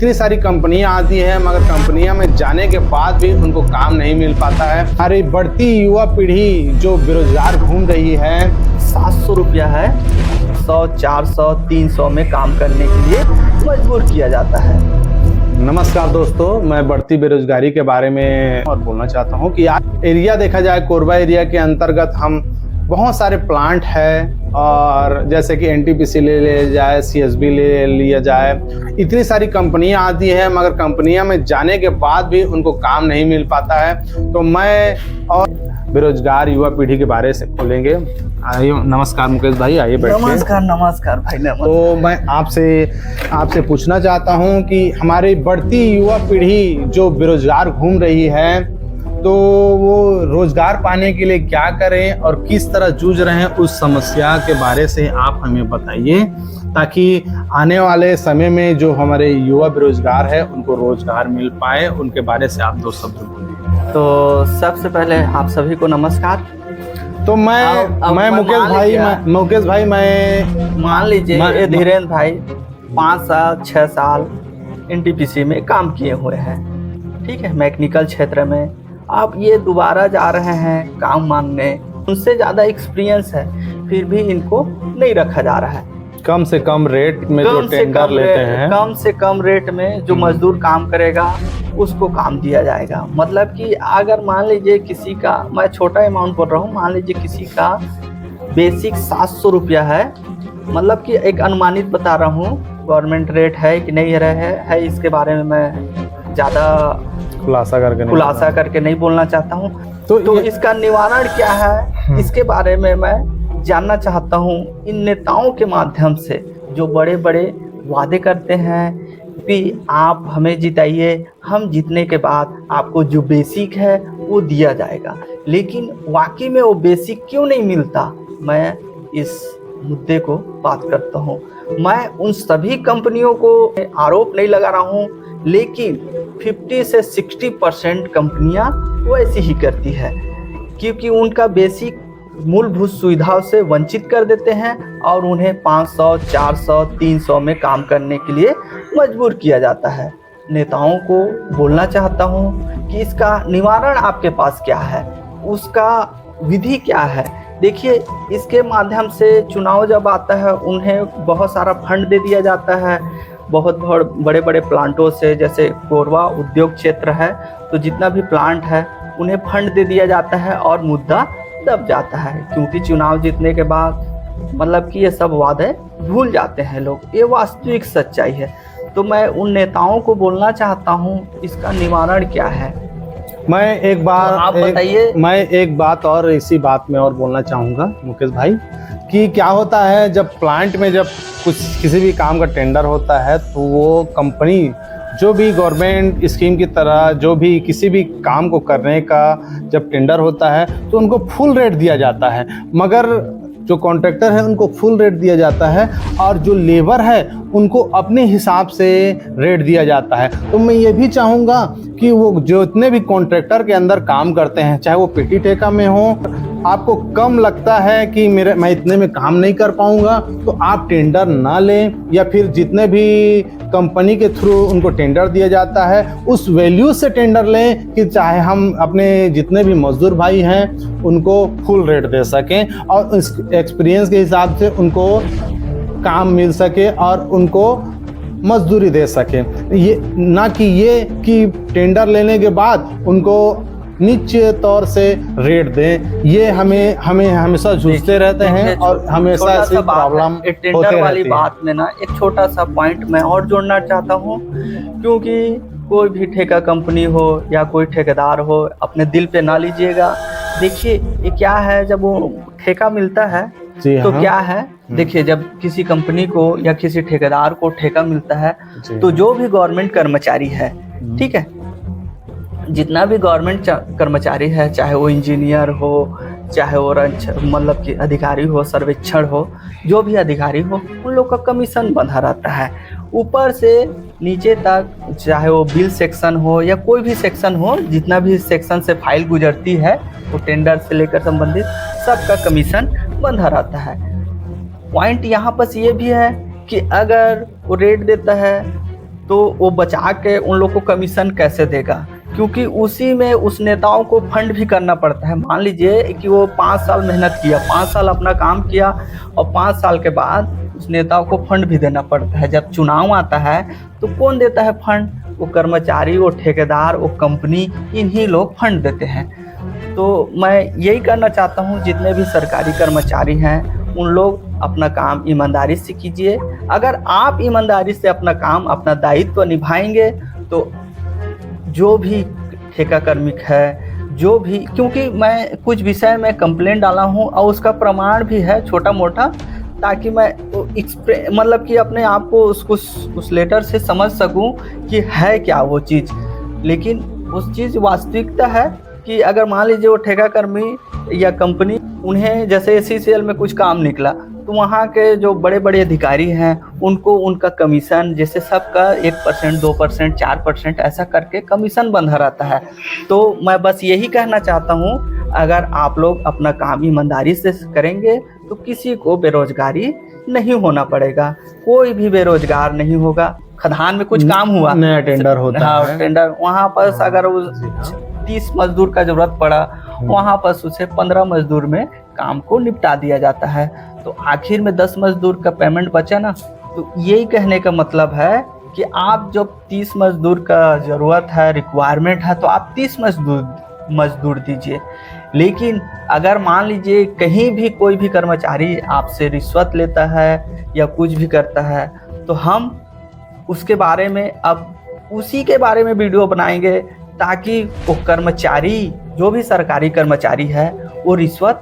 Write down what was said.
इतनी सारी कंपनियां आती हैं मगर कंपनियां में जाने के बाद भी उनको काम नहीं मिल पाता है। हमारी बढ़ती युवा पीढ़ी जो बेरोजगार घूम रही है, 700 रुपया है, 100, 400, 300 में काम करने के लिए मजबूर किया जाता है। नमस्कार दोस्तों, मैं बढ़ती बेरोजगारी के बारे में और बोलना चाहता हूं कि आज एरिया देखा जाए, कोरबा एरिया के अंतर्गत हम बहुत सारे प्लांट है और जैसे कि एनटीपीसी ले जाए, सीएसबी ले लिया जाए, इतनी सारी कंपनियां आती हैं मगर कंपनियां में जाने के बाद भी उनको काम नहीं मिल पाता है। तो मैं और बेरोजगार युवा पीढ़ी के बारे से बोलेंगे। आइए, नमस्कार मुकेश भाई, आइए बैठिए। नमस्कार भाई, नमस्कार। तो मैं आपसे पूछना चाहता हूं कि हमारी बढ़ती युवा पीढ़ी जो बेरोजगार घूम रही है, तो वो रोजगार पाने के लिए क्या करें और किस तरह जूझ रहे हैं, उस समस्या के बारे से आप हमें बताइए, ताकि आने वाले समय में जो हमारे युवा बेरोजगार है उनको रोजगार मिल पाए। उनके बारे से आप 2 शब्द बोलिए। तो सबसे पहले आप सभी को नमस्कार। तो मैं मुकेश भाई मैं मान लीजिए धीरेन्द्र भाई 5 साल 6 साल एनटीपीसी में काम किए हुए हैं, ठीक है, मैकेनिकल क्षेत्र में। आप ये दोबारा जा रहे हैं काम मांगने, उनसे ज़्यादा एक्सपीरियंस है, फिर भी इनको नहीं रखा जा रहा है। कम से कम रेट में जो टेंडर लेते हैं, कम से कम रेट में जो मजदूर काम करेगा उसको काम दिया जाएगा। मतलब कि अगर मान लीजिए किसी का, मैं छोटा अमाउंट बोल रहा हूँ, मान लीजिए किसी का बेसिक 700 रुपया है, मतलब कि एक अनुमानित बता रहा हूँ, गवर्नमेंट रेट है कि नहीं है इसके बारे में मैं ज़्यादा खुलासा करके नहीं बोलना चाहता हूँ। तो इसका निवारण क्या है, इसके बारे में मैं जानना चाहता हूँ। इन नेताओं के माध्यम से जो बड़े बड़े वादे करते हैं कि आप हमें जिताइए, हम जीतने के बाद आपको जो बेसिक है वो दिया जाएगा, लेकिन वाकई में वो बेसिक क्यों नहीं मिलता, मैं इस मुद्दे को बात करता हूँ। मैं उन सभी कंपनियों को आरोप नहीं लगा रहा हूँ, लेकिन 50 से 60% कंपनियां वैसे ही करती है, क्योंकि उनका बेसिक मूलभूत सुविधाओं से वंचित कर देते हैं और उन्हें 500, 400, 300 में काम करने के लिए मजबूर किया जाता है। नेताओं को बोलना चाहता हूं कि इसका निवारण आपके पास क्या है, उसका विधि क्या है। देखिए, इसके माध्यम से चुनाव जब आता है उन्हें बहुत सारा फंड दे दिया जाता है, बहुत बड़े बड़े प्लांटों से, जैसे कोरबा उद्योग क्षेत्र है तो जितना भी प्लांट है उन्हें फंड दे दिया जाता है और मुद्दा दब जाता है, क्योंकि चुनाव जीतने के बाद मतलब कि ये सब वादे भूल जाते हैं लोग। ये वास्तविक सच्चाई है। तो मैं उन नेताओं को बोलना चाहता हूँ, इसका निवारण क्या है। मैं एक बात और इसी बात में और बोलना चाहूँगा मुकेश भाई, कि क्या होता है जब प्लांट में जब किसी भी काम का टेंडर होता है तो वो कंपनी जो भी गवर्नमेंट स्कीम की तरह जो भी किसी भी काम को करने का जब टेंडर होता है तो उनको फुल रेट दिया जाता है, मगर जो कॉन्ट्रैक्टर है उनको फुल रेट दिया जाता है और जो लेबर है उनको अपने हिसाब से रेट दिया जाता है। तो मैं ये भी चाहूँगा कि वो जो इतने भी कॉन्ट्रैक्टर के अंदर काम करते हैं, चाहे वो पेटी ठेका में हो, आपको कम लगता है कि मैं इतने में काम नहीं कर पाऊंगा, तो आप टेंडर ना लें, या फिर जितने भी कंपनी के थ्रू उनको टेंडर दिया जाता है उस वैल्यू से टेंडर लें कि चाहे हम अपने जितने भी मजदूर भाई हैं उनको फुल रेट दे सकें और इस एक्सपीरियंस के हिसाब से उनको काम मिल सके और उनको मजदूरी दे सके। ये ना कि टेंडर लेने के बाद उनको निश्चित तौर से रेट दें। ये हमें हमेशा जूझते रहते हैं और हमेशा ऐसी प्रॉब्लम टेंडर वाली बात में ना एक छोटा सा पॉइंट मैं और जोड़ना चाहता हूँ, क्योंकि कोई भी ठेका कंपनी हो या कोई ठेकेदार हो, अपने दिल पे ना लीजिएगा। देखिए, ये क्या है, जब वो ठेका मिलता है तो क्या है, देखिए, जब किसी कंपनी को या किसी ठेकेदार को ठेका मिलता है तो जो भी गवर्नमेंट कर्मचारी है, ठीक है, जितना भी गवर्नमेंट कर्मचारी है, चाहे वो इंजीनियर हो, चाहे वो मतलब कि अधिकारी हो, सर्वेक्षण हो, जो भी अधिकारी हो, उन लोग का कमीशन बंधा रहता है ऊपर से नीचे तक, चाहे वो बिल सेक्शन हो या कोई भी सेक्शन हो, जितना भी सेक्शन से फाइल गुजरती है वो टेंडर से लेकर संबंधित सबका कमीशन बंधा रहता है। पॉइंट यहाँ पर ये भी है कि अगर वो रेट देता है तो वो बचा के उन लोग को कमीशन कैसे देगा, क्योंकि उसी में उस नेताओं को फंड भी करना पड़ता है। मान लीजिए कि वो 5 साल मेहनत किया, 5 साल अपना काम किया और 5 साल के बाद उस नेताओं को फंड भी देना पड़ता है। जब चुनाव आता है तो कौन देता है फंड? वो कर्मचारी, वो ठेकेदार, वो कंपनी, इन्हीं लोग फंड देते हैं। तो मैं यही करना चाहता हूँ, जितने भी सरकारी कर्मचारी हैं उन लोग अपना काम ईमानदारी से कीजिए। अगर आप ईमानदारी से अपना काम, अपना दायित्व निभाएंगे तो जो भी ठेका कार्मिक है, जो भी, क्योंकि मैं कुछ विषय में कंप्लेंट डाला हूँ और उसका प्रमाण भी है छोटा मोटा, ताकि मैं मतलब कि अपने आप को उस लेटर से समझ सकूं कि है क्या वो चीज़। लेकिन उस चीज़ वास्तविकता है कि अगर मान लीजिए वो ठेका कर्मी या कंपनी, उन्हें जैसे ACCL में कुछ काम निकला तो वहाँ के जो बड़े बड़े अधिकारी हैं उनको उनका कमीशन, जैसे सबका 1%, 2%, 4% ऐसा करके कमीशन बंधा रहता है। तो मैं बस यही कहना चाहता हूँ, अगर आप लोग अपना काम ईमानदारी से करेंगे तो किसी को बेरोजगारी नहीं होना पड़ेगा, कोई भी बेरोजगार नहीं होगा। खदान में कुछ काम हुआ, नया टेंडर होता है, टेंडर, वहाँ पर अगर 30 मजदूर का जरूरत पड़ा, वहाँ पर उसे 15 मजदूर में काम को निपटा दिया जाता है। तो आखिर में 10 मजदूर का पेमेंट बचा ना। तो यही कहने का मतलब है कि आप जब 30 मजदूर का ज़रूरत है, रिक्वायरमेंट है, तो आप 30 मजदूर दीजिए। लेकिन अगर मान लीजिए कहीं भी कोई भी कर्मचारी आपसे रिश्वत लेता है या कुछ भी करता है, तो हम उसके बारे में, अब उसी के बारे में वीडियो बनाएंगे, ताकि वो कर्मचारी, जो भी सरकारी कर्मचारी है, वो रिश्वत